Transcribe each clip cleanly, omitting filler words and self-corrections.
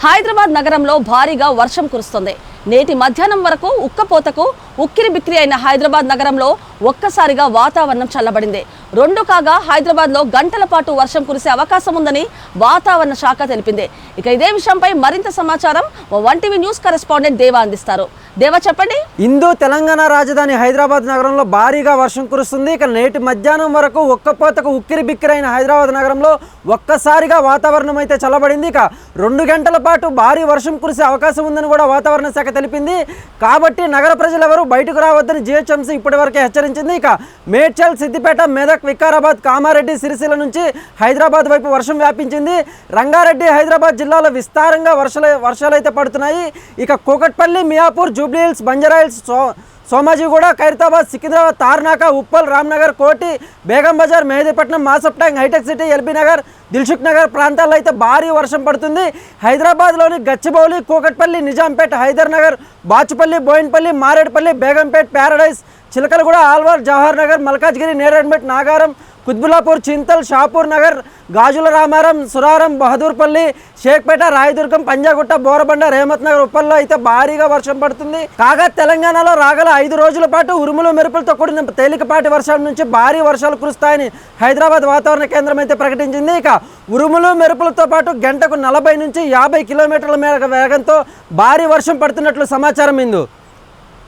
హైదరాబాద్ నగరంలో భారీగా వర్షం కురుస్తుంది. నేటి మధ్యాహ్నం వరకు ఉక్కపోతకు ఉక్కిరి బిక్కిరి అయిన హైదరాబాద్ నగరంలో ఒక్కసారిగా వాతావరణం చల్లబడింది. రెండు కాగా హైదరాబాద్లో గంటల పాటు వర్షం కురిసే అవకాశం ఉందని వాతావరణ శాఖ తెలిపింది. ఇక ఇదే విషయంపై మరింత సమాచారం వన్ టీవీ న్యూస్ కరెస్పాండెంట్ దేవా అందిస్తారు. దేవా, చెప్పండి. ఇందు తెలంగాణ రాజధాని హైదరాబాద్ నగరంలో భారీగా వర్షం కురుస్తుంది. ఇక నేటి మధ్యాహ్నం వరకు ఒక్కపోతకు ఉక్కిరి బిక్కిరైన హైదరాబాద్ నగరంలో ఒక్కసారిగా వాతావరణం అయితే చల్లబడింది. ఇక 2 గంటల పాటు భారీ వర్షం కురిసే అవకాశం ఉందని కూడా వాతావరణ శాఖ తెలిపింది. కాబట్టి నగర ప్రజలెవరూ బయటకు రావద్దని జీహెచ్ఎంసీ ఇప్పటివరకే హెచ్చరించింది. ఇక మేడ్చల్, సిద్దిపేట, మెదక్, వికారాబాద్, కామారెడ్డి, సిరిసిల్ల నుంచి హైదరాబాద్ వైపు వర్షం వ్యాపించింది. రంగారెడ్డి, హైదరాబాద్ జిల్లాలో విస్తారంగా వర్షాలైతే పడుతున్నాయి. ఇక Kukatpally, Miyapur, Jubilee Hills, Banjara Hills, Somajiguda, Khairatabad, Secunderabad, Tarnaka, Uppal, Ramnagar, Koti, Begum Bazar, Mehdipatnam, Masab Tank, Hitech City, LB Nagar, Dilsukh Nagar ప్రాంతాల్లో అయితే భారీ వర్షం పడుతుంది. హైదరాబాద్లోని గచ్చిబౌలి, కూకట్పల్లి, నిజాంపేట్, హైదర్ నగర్, బాచుపల్లి, బోయిన్పల్లి, మారేడ్పల్లి, బేగంపేట్, ప్యారడైజ్, చిలకలగూడ, ఆల్వార్, జవహర్ నగర్, మల్కాజ్గిరి, నేరేడ్మెట్, నాగారం, కుత్బుల్లాపూర్, చింతల్, షాపూర్ నగర్, గాజుల రామారం, సురారం, బహదూర్పల్లి, షేక్పేట, రాయదుర్గం, పంజాగుట్ట, బోరబండ, రేమత్ నగర్, ఉప్పల్లో అయితే భారీగా వర్షం పడుతుంది. కాగా తెలంగాణలో రాగల 5 రోజుల పాటు ఉరుములు మెరుపులతో కూడిన తేలికపాటి వర్షాల నుంచి భారీ వర్షాలు కురుస్తాయని హైదరాబాద్ వాతావరణ కేంద్రం అయితే ప్రకటించింది. ఇక ఉరుములు మెరుపులతో పాటు గంటకు 40 నుంచి 50 కిలోమీటర్ల మేర వేగంతో భారీ వర్షం పడుతున్నట్లు సమాచారం. ఇందు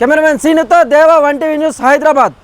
కెమెరామెన్ సీనుతో దేవా, one TV news, Hyderabad.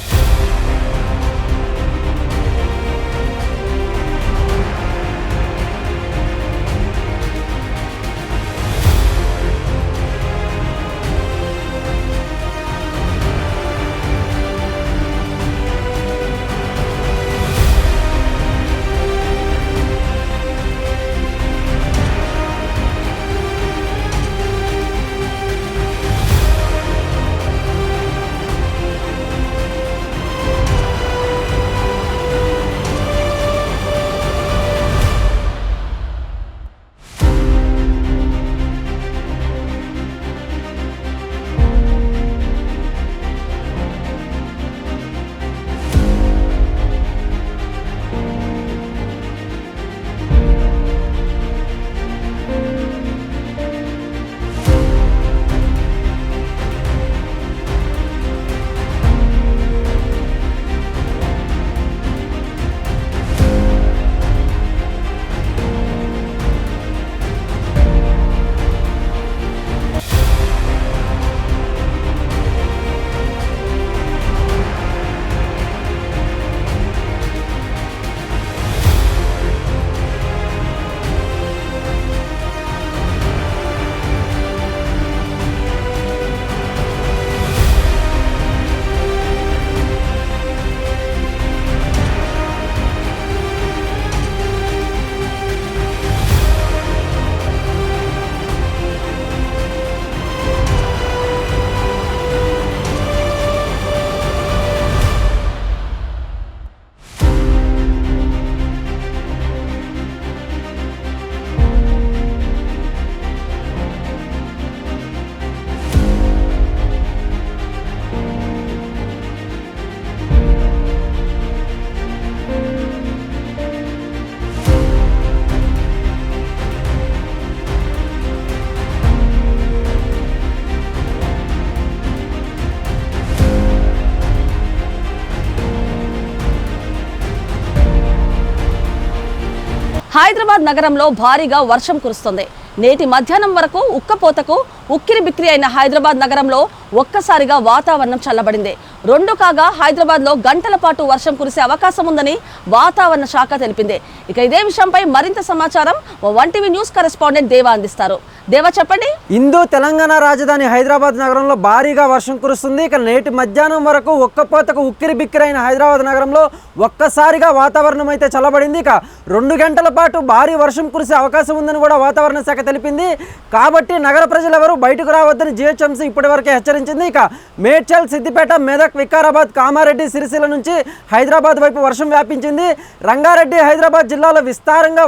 Hyderabad నగరంలో భారీగా వర్షం కురుస్తుంది. నేటి మధ్యాహ్నం వరకు ఉక్కపోతకు ఉక్కిరి బిక్కిరి అయిన హైదరాబాద్ నగరంలో ఒక్కసారిగా వాతావరణం చల్లబడింది. రెండు కాగా హైదరాబాద్లో గంటల పాటు వర్షం కురిసే అవకాశం ఉందని వాతావరణ శాఖ తెలిపింది. ఇక ఇదే విషయంపై మరింత సమాచారం వన్ టీవీ న్యూస్ కరెస్పాండెంట్ దేవా అందిస్తారు. దేవా, చెప్పండి. ఇందు తెలంగాణ రాజధాని హైదరాబాద్ నగరంలో భారీగా వర్షం కురుస్తుంది. ఇక నేటి మధ్యాహ్నం వరకు ఒక్కపోతకు ఉక్కిరి బిక్కిరైన హైదరాబాద్ నగరంలో ఒక్కసారిగా వాతావరణం అయితే చల్లబడింది. ఇక 2 గంటల పాటు భారీ వర్షం కురిసే అవకాశం ఉందని కూడా వాతావరణ శాఖ తెలిపింది. కాబట్టి నగర ప్రజలెవరూ బయటకు రావద్దని జీహెచ్ఎంసీ ఇప్పటివరకే హెచ్చరించింది. ఇక మేడ్చల్, సిద్దిపేట, మెదక్, వికారాబాద్, కామారెడ్డి, సిరిసిల్ల నుంచి హైదరాబాద్ వైపు వర్షం వ్యాపించింది. రంగారెడ్డి, హైదరాబాద్ జిల్లాలో విస్తారంగా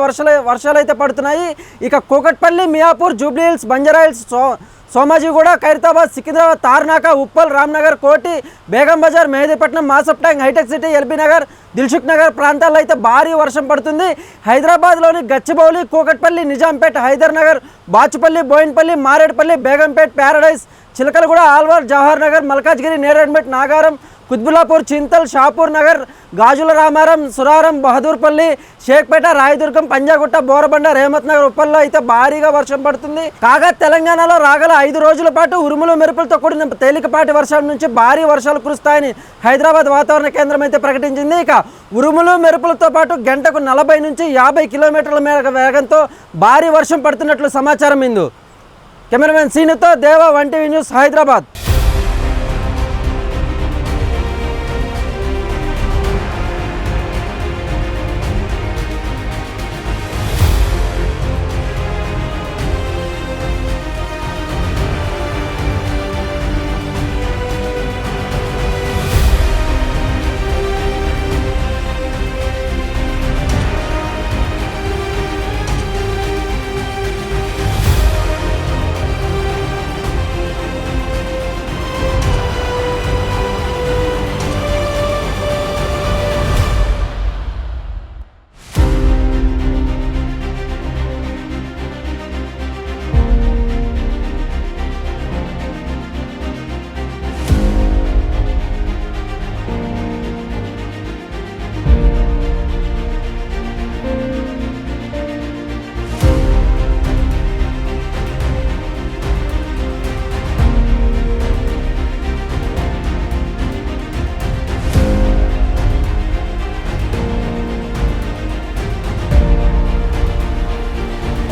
వర్షాలైతే పడుతున్నాయి. ఇక Kukatpally, Miyapur, Jubilee Hills, Banjara Hills, Somajiguda, Khairatabad, Secunderabad, Tarnaka, Uppal, Ramnagar, Koti, Begum Bazar, Mehdipatnam, Masab Tank, Hitech City, LB Nagar, Dilsukh Nagar ప్రాంతాల్లో అయితే భారీ వర్షం పడుతుంది. హైదరాబాద్లోని గచ్చిబౌలి, కూకట్పల్లి, నిజాంపేట్, హైదర్ నగర్, బాచుపల్లి, బోయిన్పల్లి, మారేడుపల్లి, బేగంపేట్, ప్యారడైజ్, చిలకలగూడ, ఆల్వార్, జవహర్ నగర్, మల్కాజ్గిరి, నేరేడ్మెట్, నాగారం, కుత్బుల్లాపూర్, చింతల్, షాపూర్ నగర్, గాజుల రామారం, సురారం, బహదూర్పల్లి, షేక్పేట, రాయదుర్గం, పంజాగుట్ట, బోరబండ, రేమత్ నగర్, ఉప్పల్లో అయితే భారీగా వర్షం పడుతుంది. కాగా తెలంగాణలో రాగల 5 రోజుల పాటు ఉరుములు మెరుపులతో కూడిన తేలికపాటి వర్షం నుంచి భారీ వర్షాలు కురుస్తాయని హైదరాబాద్ వాతావరణ కేంద్రం అయితే ప్రకటించింది. ఇక ఉరుములు మెరుపులతో పాటు గంటకు 40 నుంచి 50 కిలోమీటర్ల మేర వేగంతో భారీ వర్షం పడుతున్నట్లు సమాచారం. ఇందు కెమెరామెన్ సీనుతో దేవా, 1 టీవీ న్యూస్, హైదరాబాద్.